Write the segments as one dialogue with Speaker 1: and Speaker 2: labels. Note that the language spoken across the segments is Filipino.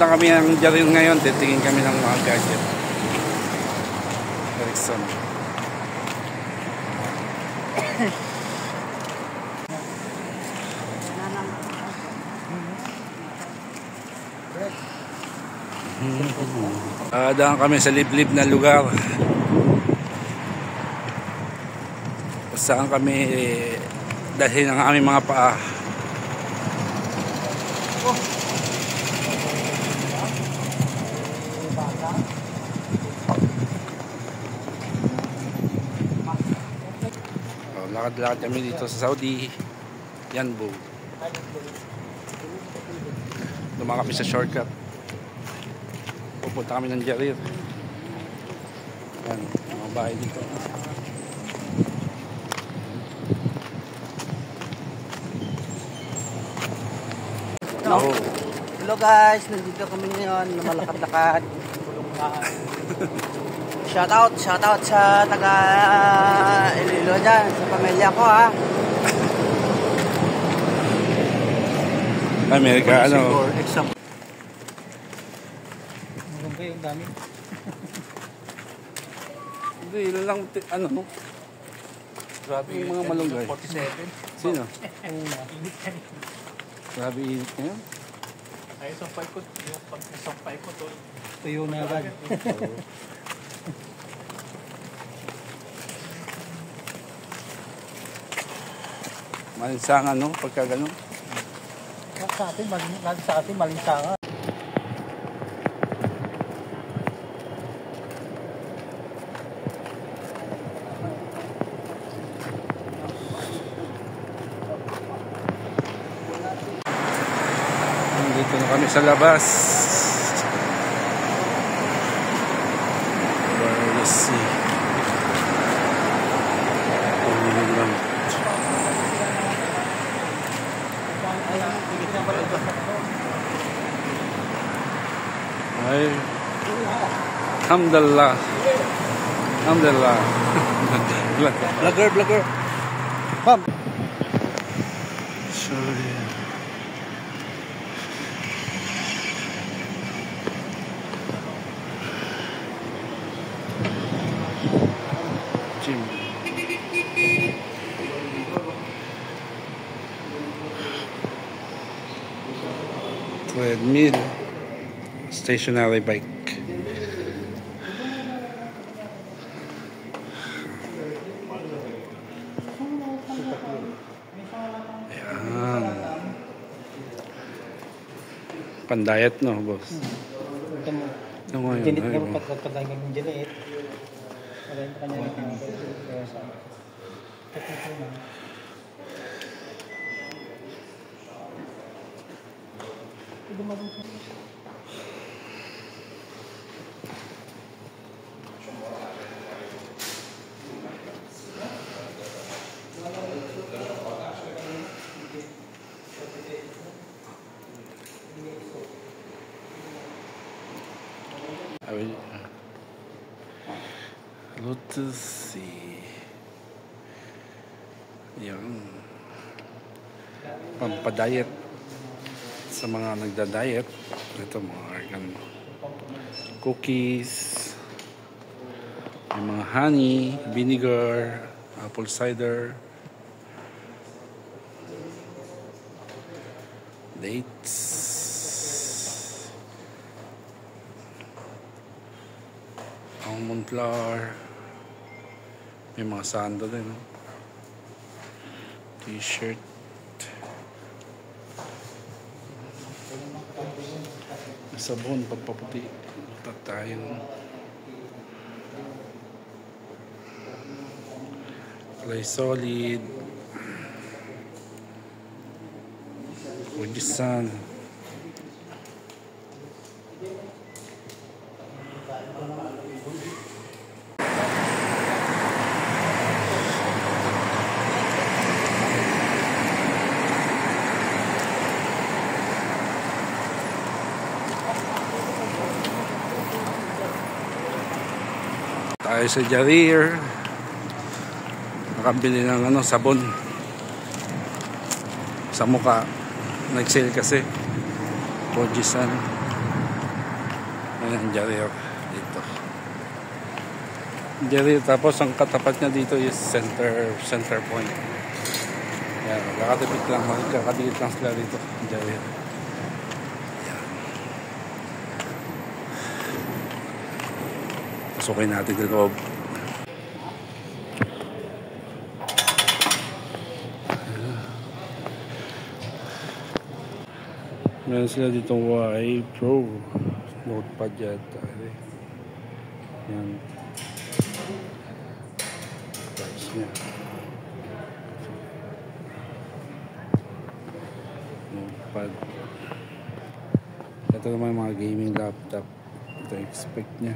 Speaker 1: Pupunta kami ng Jarir ngayon. Titingin kami ng mga gadget. Ericsson. Daan kami sa liblib na lugar. Saan kami dalhin ang aming mga paa. Lakad-lakad kami dito sa Saudi. Yanbu. Dumaan kami sa shortcut. Pupunta kami ng Jarir. Yan, mga bahay dito.
Speaker 2: Hello guys, nandito kami ngayon, lumalakad-lakad. Shoutout sa taga Iloilo dyan, sa pamilya ko ha.
Speaker 1: Amerika, ano?
Speaker 2: Meron kayo, ang dami.
Speaker 1: Hindi, ilan lang, ano? Grabe yung mga malunggay.
Speaker 2: 47.
Speaker 1: Sino? Grabe init ngayon.
Speaker 3: Ay, sampay ko. Yung pag-sampay ko to.
Speaker 2: Tuyo na agad.
Speaker 1: Malinsangan, no? Pagka gano'n.
Speaker 2: Sa atin, malinsangan.
Speaker 1: Dito na kami sa labas. Let's see. Ay, alhamdulillah. Alhamdulillah.
Speaker 2: Vlogger. Bam.
Speaker 1: Sorry. Gym. Treadmill. Stationary bike. Ayan. Pan-diet, no, boss? Ito mo yun.
Speaker 2: Ginit nga pagkatay ng ginit. Alam ka niya na kaya sa
Speaker 1: Lotus Sea. Yan. Pampa-diet sa mga nagda-diet. Ito mga organ cookies, may mga honey, vinegar, apple cider, dates, almond flour, may mga sando din, no? T-shirt, sabon pagpaputi tayo, Play Solid, Fujisan, tayo sa Jarir, nakabili ng sabon sa mukha, nag-sale kasi Fujisan. Ayan, Jarir dito. Jarir, tapos ang katapat niya dito is center point. Ayan, kakadikit lang sila dito, Jarir. Pasukin natin sa loob. Meron sila dito Y Pro notepad yata. Yan. Price niya. Notepad. Ito naman yung mga gaming laptop. Ito expect niya.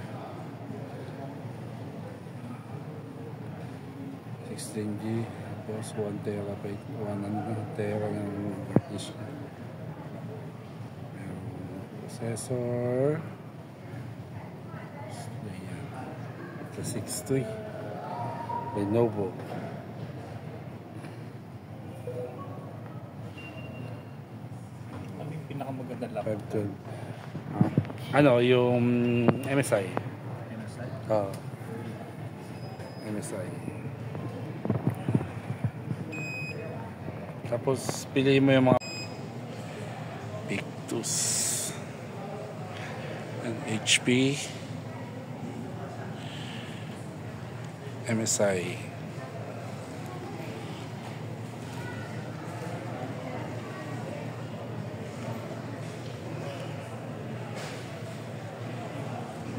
Speaker 1: 16GB. Tapos 1 terabyte. 1 tera ng hard disk niya. Processor. Ayan. Ito 6.3 Lenovo.
Speaker 3: Ano yung pinakamaganda laptop?
Speaker 1: 512. Ano, yung MSI.
Speaker 3: MSI?
Speaker 1: Oo. MSI. Tapos, piliin mo yung mga Pictus and HP, MSI.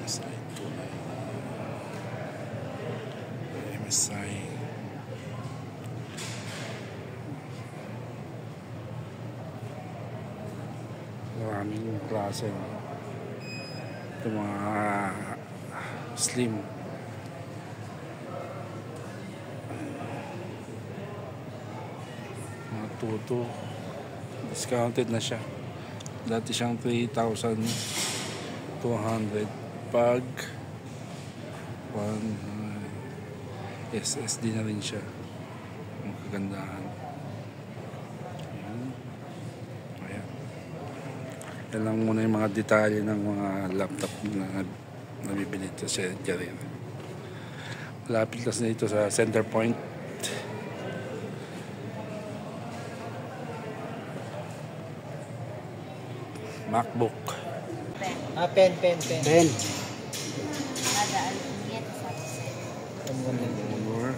Speaker 1: MSI 29. MSI. Maraming klase. Ito mga slim. Mga tuto. Discounted na siya. Dati siyang 3,200 pag 1 SSD na rin siya. Ang kagandahan. Yan lang muna yung mga detalye ng mga laptop na nabibili ito sa Jarir. Malapit lang na ito sa center point. MacBook.
Speaker 3: Pen.
Speaker 2: Ben.
Speaker 4: Ada aluminium
Speaker 3: Ang ganda.
Speaker 1: Or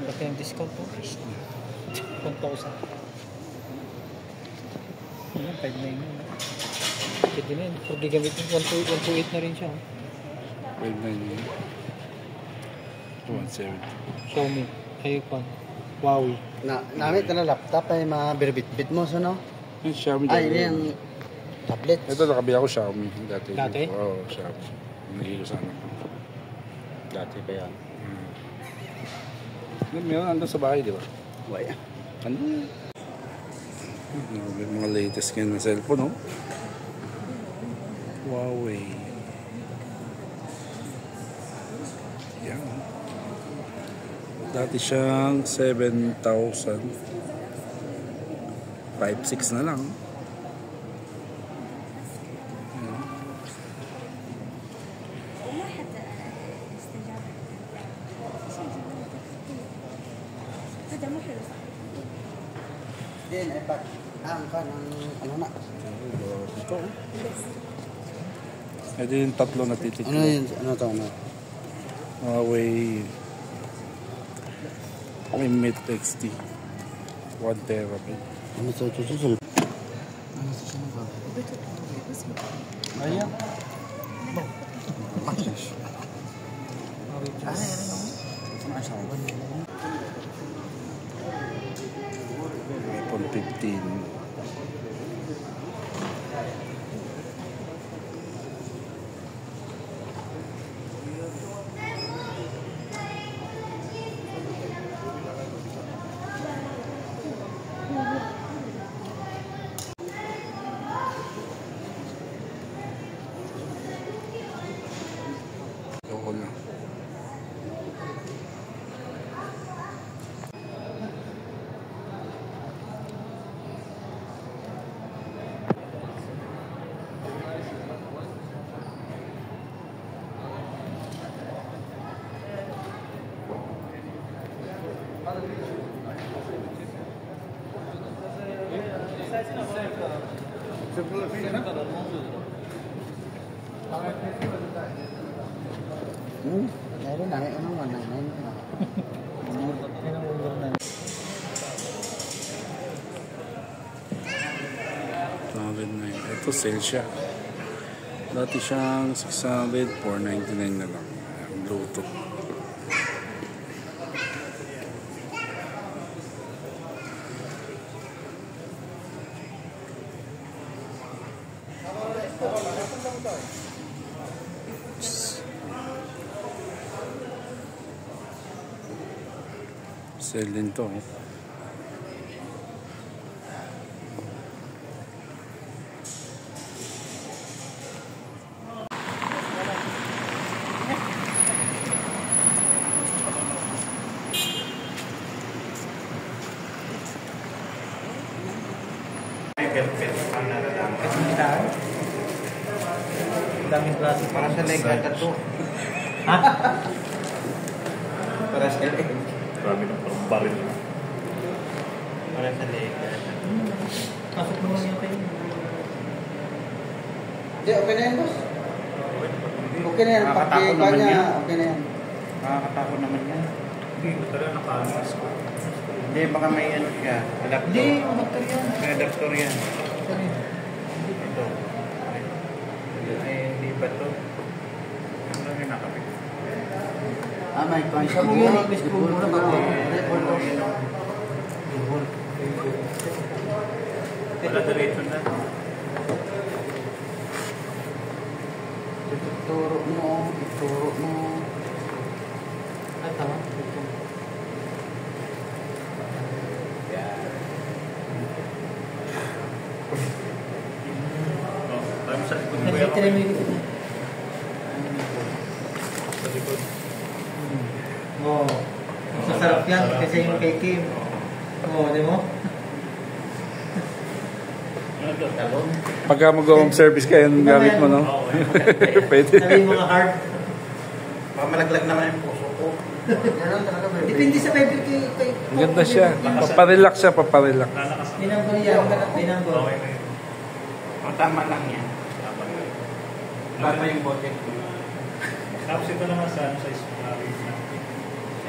Speaker 3: Pati yung discount po. 1,000. Ayan, 5,900 yun. Pwede na yun. Pag gagamitin, 128 na rin siya.
Speaker 1: 590. 170.
Speaker 3: Xiaomi, iPhone, Huawei.
Speaker 2: Namit na laptop ay mga birbit-bit mo, so no?
Speaker 1: Yung Xiaomi.
Speaker 2: Ay, yung tablet.
Speaker 1: Ito nakabila ko Xiaomi dati.
Speaker 3: Dati?
Speaker 1: Oo, Xiaomi. Nagiging ko sana.
Speaker 2: Dati pa yan.
Speaker 1: Meron nandun sa bahay, di ba?
Speaker 2: Waya.
Speaker 1: Ano? Mga latest ngayon na cellphone, no? Huawei. Yan. Dati siyang 7,000. 5,600 na lang.
Speaker 2: Din, ay pag ang ano na.
Speaker 1: Ito. Ito yung tatlo na titik.
Speaker 2: Ano yun? Ano to? Ano?
Speaker 1: Huawei Mate XT 1 terabyte.
Speaker 2: Ano to? Ano to? Ano to? Ayan.
Speaker 1: iPhone 15. Ayoko na.
Speaker 2: Meron na, ano nga na,
Speaker 1: Ito sale siya. Dati siyang 600, 499 na lang. Bluetooth. Sale din to.
Speaker 3: Daming klase.
Speaker 2: para sa leg at to.
Speaker 3: Ha?
Speaker 2: Para sa leg.
Speaker 4: Marami ng pangbarin.
Speaker 2: Para sa leg.
Speaker 3: Pasok naman yung kayo.
Speaker 2: Hindi, okay na yan, boss. Okay na yan.
Speaker 5: Nakakatakot
Speaker 2: Pag-iba
Speaker 5: naman
Speaker 2: niya,
Speaker 5: yan.
Speaker 2: okay na yan.
Speaker 5: Nakakatakot naman yan.
Speaker 4: Hindi ko talaga nakalas ko.
Speaker 5: Hindi, baka may ano siya. Adapter.
Speaker 3: Hindi, magkar yan.
Speaker 5: May adapter yan. Ito. Ay, hindi ba ito?
Speaker 4: Ano lang yung nakapit?
Speaker 2: May kwan siya.
Speaker 3: Sabi mo yan, mag-screw muna ba?
Speaker 4: Wala diretso na.
Speaker 2: Ituro mo.
Speaker 3: Ay, tama.
Speaker 4: Parang sa likod mo
Speaker 3: Kasi
Speaker 4: yan.
Speaker 3: tinamig ito.
Speaker 4: Sa likod.
Speaker 3: Oo. Masarap yan kasi yung kay Kim. Oo, di mo?
Speaker 4: Ano to?
Speaker 5: Talon.
Speaker 1: Pagka mag-home service ka, yung gamit mo, no?
Speaker 4: Oo.
Speaker 1: Pwede.
Speaker 3: Sabi yung mga hard.
Speaker 5: Baka malaglag naman yung puso ko.
Speaker 2: Ganun talaga, baby.
Speaker 3: Depende sa fiber kay
Speaker 1: Ang ganda siya. Paparelax siya, paparelax.
Speaker 4: Lalakas.
Speaker 3: Tinanggal yan. Tinanggal.
Speaker 4: Okay na yun.
Speaker 5: O, tama lang yan.
Speaker 4: Tama na yun.
Speaker 5: Tama yung bote.
Speaker 4: Tapos ito naman sa ano, sa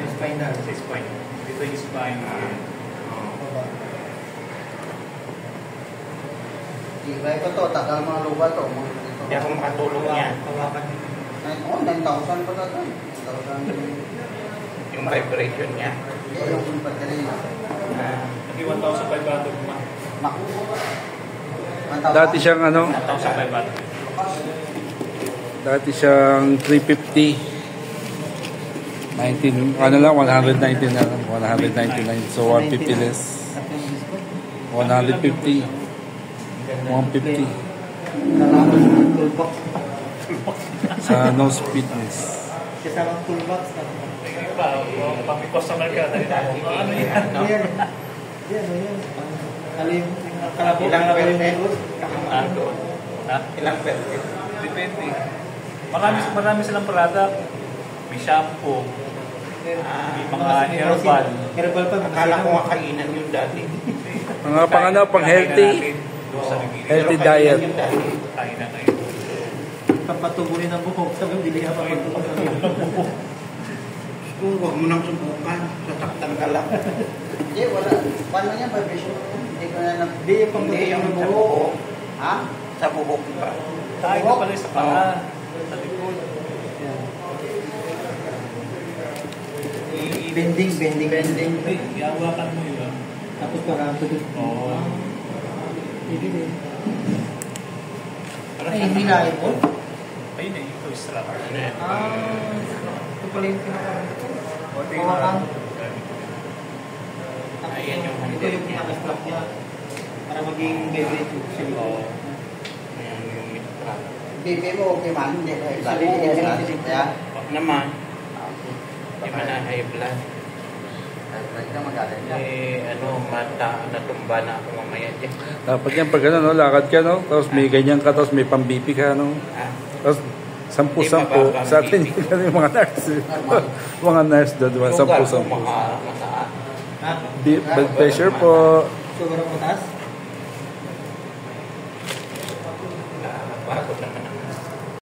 Speaker 3: Spinal.
Speaker 4: sa spine. Dito yung spine.
Speaker 2: Iba ito to, tagal mga lupa to.
Speaker 5: Hindi ako makatulog yan.
Speaker 3: Hawakan.
Speaker 2: 9,000 pa na to. 9,000.
Speaker 5: Yung vibration niya.
Speaker 2: Yung battery na.
Speaker 4: Hindi 1,500 naman.
Speaker 2: Naku.
Speaker 1: Dati siyang ano,
Speaker 4: 1,500.
Speaker 1: dati siyang 350. 19, ano lang, 119 na lang. 199. So, 150 less. 150. 150.
Speaker 3: Toolbox.
Speaker 1: Sa nose fitness.
Speaker 3: Kasamang toolbox.
Speaker 4: Hindi pa, pag customer ka, dahil ano yan?
Speaker 3: Yan. Yan, yan. Kalim. Kalabo.
Speaker 5: Ilang percent?
Speaker 4: Ah, doon. Ha?
Speaker 5: Ilang percent?
Speaker 4: Depende. Marami silang product. May shampoo, may mga herbal.
Speaker 3: Herbal pa.
Speaker 5: Akala ko nga kainan yung dati.
Speaker 1: Mga pang ano, pang healthy. Healthy diet.
Speaker 5: Yung dati.
Speaker 4: Kain na ngayon.
Speaker 3: Papatubunin ang buhok. Sabi mo, bili ka papatubunin ang buhok.
Speaker 5: Kung huwag mo nang subukan, sataktan ka lang.
Speaker 2: Hindi, wala. Paano yan, vibration? Hindi ko na
Speaker 3: Hindi, yung
Speaker 5: Hindi
Speaker 3: pagtutunin
Speaker 5: yung
Speaker 3: ng
Speaker 5: sa
Speaker 3: buhok.
Speaker 5: buhok.
Speaker 2: Ha?
Speaker 5: Sa buhok ba?
Speaker 4: Kain na pala sa paa. Sa likod.
Speaker 3: Bending.
Speaker 4: Hindi, iawakan mo yun.
Speaker 3: Tapos parang tutunin.
Speaker 4: Oo.
Speaker 3: Bibili.
Speaker 4: Parang
Speaker 3: Ay, hindi na ito.
Speaker 4: Ayun eh, ito strap.
Speaker 3: Ito pala yung pinaka-
Speaker 4: Konti
Speaker 3: Hawakan.
Speaker 5: Ayan yung
Speaker 3: Ito yung pinaka-strap niya. Para maging vibrate yung siya.
Speaker 4: Oo.
Speaker 5: Ayan yung mistrap.
Speaker 2: Bibi mo, okay man. Hindi ko.
Speaker 3: Sa buhok, okay lang.
Speaker 2: Yeah.
Speaker 5: Huwag naman. Hindi man na high blood.
Speaker 2: Ay, ka magaling yan.
Speaker 5: Natumba na ako mamaya dyan.
Speaker 1: Dapat yan pag ano, no, lakad ka, no? Tapos may ganyan ka, tapos may pambipi ka, no?
Speaker 5: Ah,
Speaker 1: Tapos 10-10 sa atin yung mga nurse. Mga nurse doon,
Speaker 5: sugar
Speaker 1: 10-10.
Speaker 5: mataas.
Speaker 3: Ha?
Speaker 1: Blood pressure po.
Speaker 3: Sugar ang mataas?